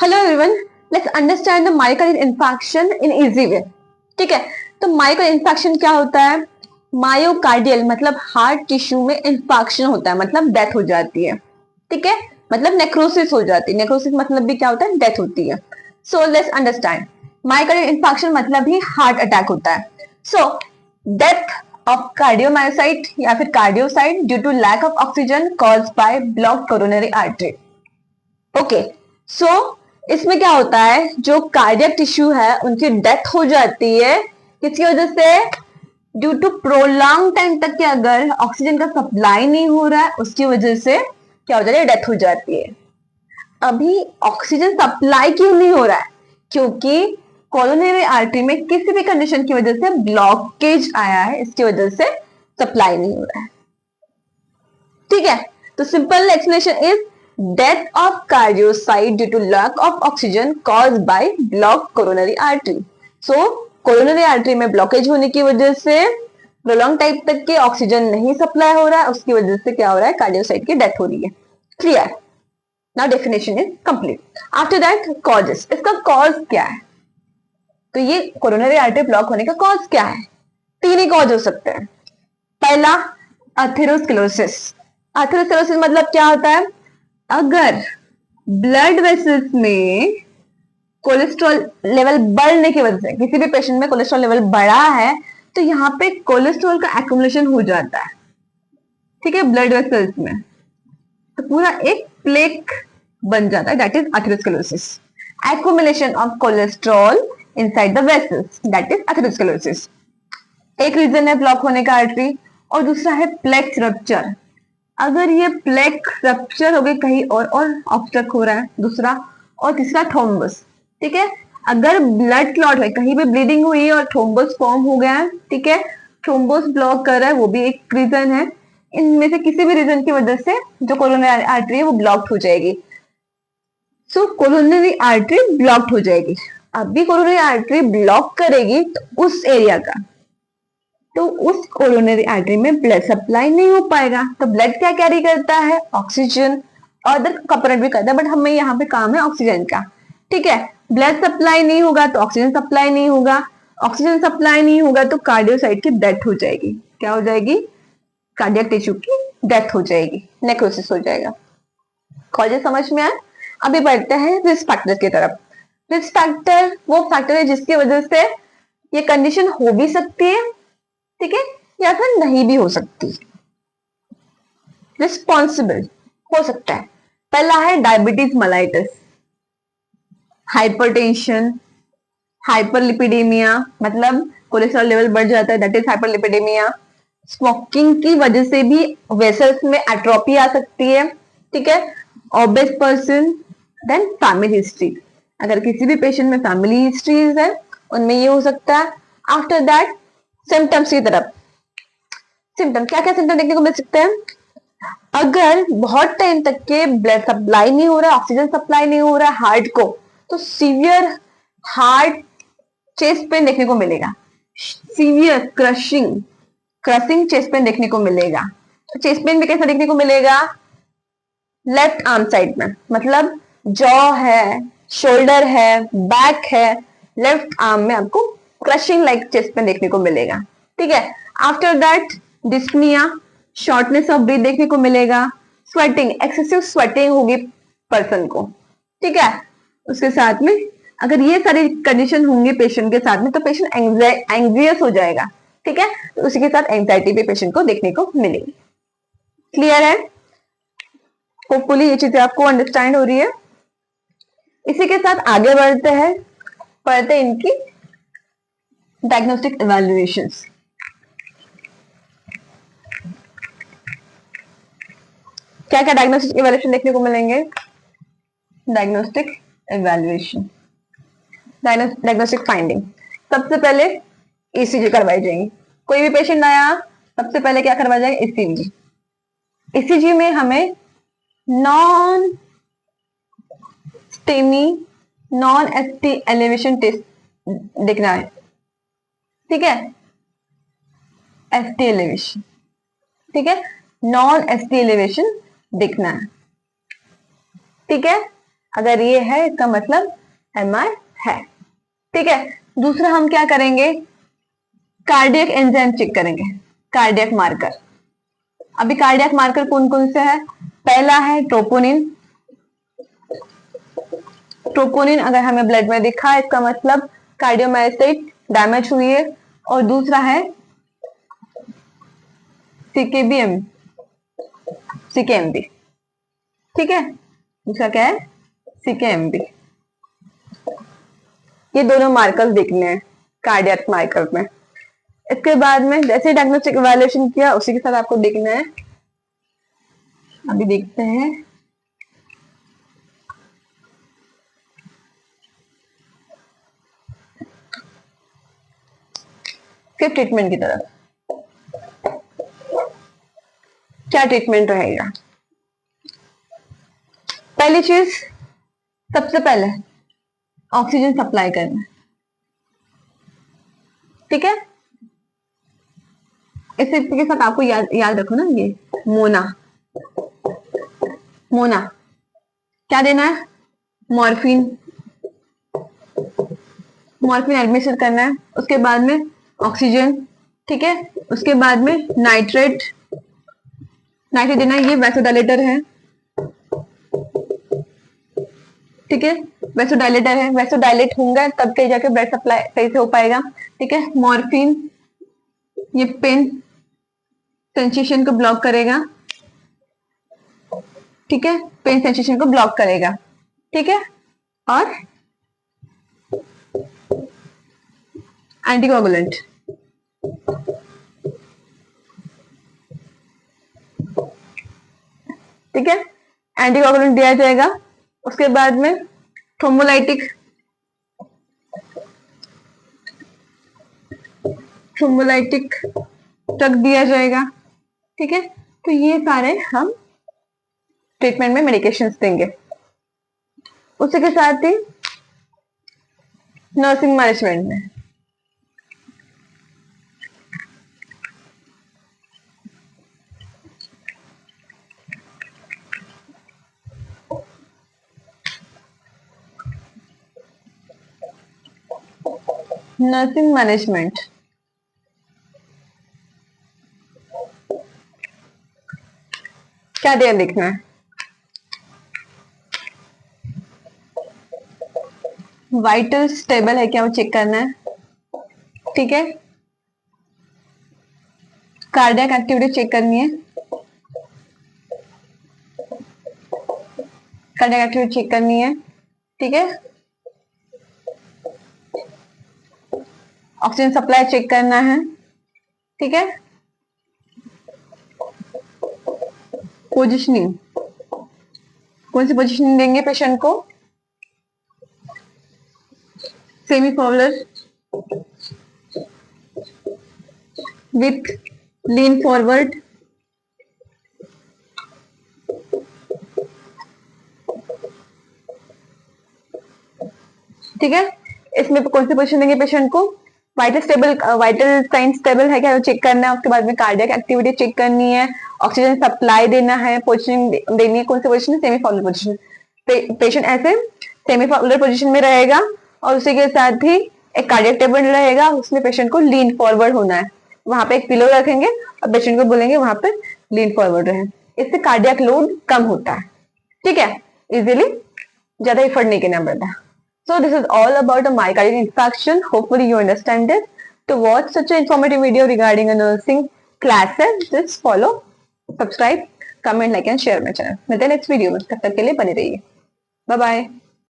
Hello everyone, let's understand the myocardial infarction in easy way. ठीक है, तो myocardial infarction क्या होता है? मायोकार्डियल मतलब हार्ट टिश्यू में इन्फार्क्शन होता है, मतलब डेथ हो जाती है। ठीक है, मतलब नेक्रोसिस हो जाती है। नेक्रोसिस मतलब भी क्या होता है? डेथ होती है। So let's understand, myocardial infarction मतलब ही हार्ट अटैक होता है। सो डेथ ऑफ कार्डियोमायोसाइट या फिर cardiocyte due to lack of oxygen caused by blocked coronary artery. Okay, so इसमें क्या होता है, जो कार्डियक टिश्यू है उनकी डेथ हो जाती है किसकी वजह से? ड्यू टू प्रोलॉन्ग टाइम तक के अगर ऑक्सीजन का सप्लाई नहीं हो रहा है उसकी वजह से क्या हो जाती है? डेथ हो जाती है। अभी ऑक्सीजन सप्लाई क्यों नहीं हो रहा है? क्योंकि कोरोनरी आर्टरी में किसी भी कंडीशन की वजह से ब्लॉकेज आया है, इसकी वजह से सप्लाई नहीं हो रहा है। ठीक है, तो simple explanation is death of cardiocyte due to lack of oxygen caused by block coronary artery. So coronary artery में ब्लॉकेज होने की वजह से प्रोलॉन्ग टाइम तक के ऑक्सीजन नहीं सप्लाई हो रहा है, उसकी वजह से क्या हो रहा है? कार्डियोसाइट की डेथ हो रही है। Clear? Now definition is complete. After that causes, इसका कॉज क्या है? तो ये कोरोनरी आर्टरी ब्लॉक होने का कॉज क्या है? तीन ही कॉज हो सकते हैं। पहला, अथेरोस्क्लेरोसिस। अथेरोस्क्लेरोसिस मतलब क्या होता है? अगर ब्लड वेसल्स में कोलेस्ट्रॉल लेवल बढ़ने की वजह से, किसी भी पेशेंट में कोलेस्ट्रॉल लेवल बढ़ा है तो यहाँ पे कोलेस्ट्रॉल का एक्यूमुलेशन हो जाता है। ठीक है, ब्लड वेसल्स में तो पूरा एक प्लेक बन जाता है, that is atherosclerosis. Accumulation of cholesterol inside the vessels, that is atherosclerosis. एक रीजन है ब्लॉक होने का आर्टरी, और दूसरा है प्लेक रप्चर। अगर ये प्लेक रप्चर हो गई कहीं और ऑब्स्ट्रक्ट हो रहा है, दूसरा। और तीसरा थ्रोम्बस। ठीक है, अगर ब्लड क्लॉट है, कहीं भी ब्लीडिंग हुई है और थ्रोम्बस फॉर्म हो गया है, ठीक है, थ्रोम्बस ब्लॉक कर रहा है, वो भी एक रीजन है। इनमें से किसी भी रीजन की वजह से जो कोरोनरी आर्टरी है वो ब्लॉक्ड हो जाएगी। सो कोरोनरी आर्टरी ब्लॉक्ड हो जाएगी। अभी कोरोनरी आर्टरी ब्लॉक करेगी तो उस एरिया का, तो उस कोरोनरी आर्टरी में ब्लड सप्लाई नहीं हो पाएगा। तो ब्लड क्या कैरी करता है? ऑक्सीजन। अदर कंपोनेंट भी करता है, बट हमें यहाँ पे काम है ऑक्सीजन का। ठीक है, ब्लड सप्लाई नहीं होगा तो ऑक्सीजन सप्लाई नहीं होगा। ऑक्सीजन सप्लाई नहीं होगा तो कार्डियोसाइट की डेथ हो जाएगी। क्या हो जाएगी? कार्डियक टिश्यू की डेथ हो जाएगी, नेक्रोसिस हो जाएगा। कॉजेस समझ में आए? अभी बढ़ते हैं रिस्क फैक्टर की तरफ। रिस्क फैक्टर वो फैक्टर है जिसकी वजह से ये कंडीशन हो भी सकती है, ठीक है, या फिर नहीं भी हो सकती। रिस्पॉन्सिबल हो सकता है। पहला है डायबिटीज मेलाइटस, हाइपरटेंशन, हाइपरलिपिडेमिया, मतलब कोलेस्ट्रॉल लेवल बढ़ जाता है, दैट इज हाइपरलिपिडेमिया। स्मोकिंग की वजह से भी वेसल्स में एट्रोपी आ सकती है। ठीक है, obese person, then family history. अगर किसी भी पेशेंट में फैमिली हिस्ट्रीज है उनमें ये हो सकता है। आफ्टर दैट सिम्टम्स की तरफ। सिम्टम क्या क्या सिम्टम देखने को मिल सकते हैं? अगर बहुत टाइम तक के ब्लड सप्लाई नहीं हो रहा है, ऑक्सीजन सप्लाई नहीं हो रहा है हार्ट को, तो सीवियर हार्ट चेस्ट पेन देखने को मिलेगा। Severe crushing crushing chest pain देखने को मिलेगा। तो चेस्ट पेन भी कैसा देखने को मिलेगा? लेफ्ट आर्म साइड में, मतलब जॉ है, शोल्डर है, बैक है, लेफ्ट आर्म में आपको क्रशिंग लाइक चेस्ट पेन देखने को मिलेगा। ठीक है, after that dyspnoea, shortness of breath देखने को मिलेगा। स्वेटिंग, एक्सेसिव स्वेटिंग होगी पर्सन को। ठीक है, उसके साथ में अगर ये सारी कंडीशन होंगी पेशेंट के साथ में तो पेशेंट एंग्जियस हो जाएगा। ठीक है, तो उसी के साथ एंजाइटी भी पेशेंट को देखने को मिलेगी। क्लियर है? होपफुली ये चीजें आपको अंडरस्टैंड हो रही है। इसी के साथ आगे बढ़ते हैं, पढ़ते हैं इनकी डायग्नोस्टिक इवैल्यूएशंस। क्या क्या डायग्नोस्टिक इवैल्यूएशन देखने को मिलेंगे? Diagnostic evaluation, diagnostic finding. सबसे पहले ईसीजी करवाई जाएगी। कोई भी पेशेंट आया सबसे पहले क्या करवाया जाएगा? ईसीजी। ईसीजी में हमें non STEMI non ST elevation test देखना है। ठीक है, एसटी एलिवेशन, ठीक है, नॉन एसटी एलिवेशन देखना है। ठीक है, अगर ये है इसका मतलब MI है। ठीक है, दूसरा हम क्या करेंगे, कार्डियक एंजाइम चेक करेंगे, कार्डियक मार्कर। अभी कार्डियक मार्कर कौन कौन से है, पहला है ट्रोपोनिन। ट्रोपोनिन अगर हमें ब्लड में दिखा इसका मतलब कार्डियोमायोसाइट डैमेज हुई है। और दूसरा है सीकेबीएम, सीकेएमबी। ठीक है, दूसरा क्या है, सीकेएमबी। ये दोनों मार्कर्स देखने हैं कार्डियक मार्कर में। इसके बाद में जैसे डायग्नोस्टिक इवैल्यूएशन किया उसी के साथ आपको देखना है। अभी देखते हैं फिर ट्रीटमेंट की तरफ। क्या ट्रीटमेंट रहेगा, पहली चीज सबसे पहले ऑक्सीजन सप्लाई करना। ठीक है, इसके साथ आपको याद रखो ना, ये मोना, मोना क्या देना है, मॉर्फिन, मॉर्फिन एडमिशन करना है। उसके बाद में ऑक्सीजन। ठीक है, उसके बाद में नाइट्रेट, नाइट्रेट देना है, ये वैसोडाइलेटर है। ठीक है, वैसोडाइलेटर है, वैसोडाइलेट होंगे तब कहीं जाके ब्लड सप्लाई सही से हो पाएगा। ठीक है, मॉर्फिन ये पेन सेंसेशन को ब्लॉक करेगा। ठीक है, पेन सेंसेशन को ब्लॉक करेगा। ठीक है, और एंटीकोगुलेंट, ठीक है, एंटीकोगुलेंट दिया जाएगा। उसके बाद में थ्रोम्बोलाइटिक, थ्रोम्बोलाइटिक ड्रग दिया जाएगा। ठीक है, तो ये सारे हम ट्रीटमेंट में मेडिकेशंस देंगे। उसी के साथ ही नर्सिंग मैनेजमेंट में नर्सिंग मैनेजमेंट क्या ध्यान देखना है, वाइटल स्टेबल है क्या वो चेक करना है। ठीक है, कार्डियक एक्टिविटी चेक करनी है, कार्डियक एक्टिविटी चेक करनी है। ठीक है, ऑक्सीजन सप्लाई चेक करना है। ठीक है, पोजिशनिंग, कौन सी पोजिशनिंग देंगे पेशेंट को, semi forward with lean forward. ठीक है, इसमें कौन सी पोजिशन देंगे पेशेंट को, vital stable, vital sign stable है क्या वो चेक करना है। उसके बाद में कार्डियक एक्टिविटी चेक करनी है, ऑक्सीजन सप्लाई देना है, पोजिशनिंग देनी है। कौन सी position, semi forward position. Patient ऐसे सेमी फॉरवर्ड पोजिशन में रहेगा और उसी के साथ ही एक कार्डियक टेबल रहेगा, उसमें पेशेंट को लीन फॉरवर्ड होना है। वहां पे एक पिलो रखेंगे और पेशेंट को बोलेंगे वहां पे लीन फॉरवर्ड रहे। इससे कार्डियक लोड कम होता है। ठीक है, इजीली ज्यादा एफर्ट नहीं करना पड़ता। So this is all about a myocardial infarction. Hopefully you understand it. To watch such an informative video regarding a nursing classes, just follow, subscribe, comment, like and share my channel. मिलते हैं next video में, तब तक के लिए बने रहिए। Bye bye.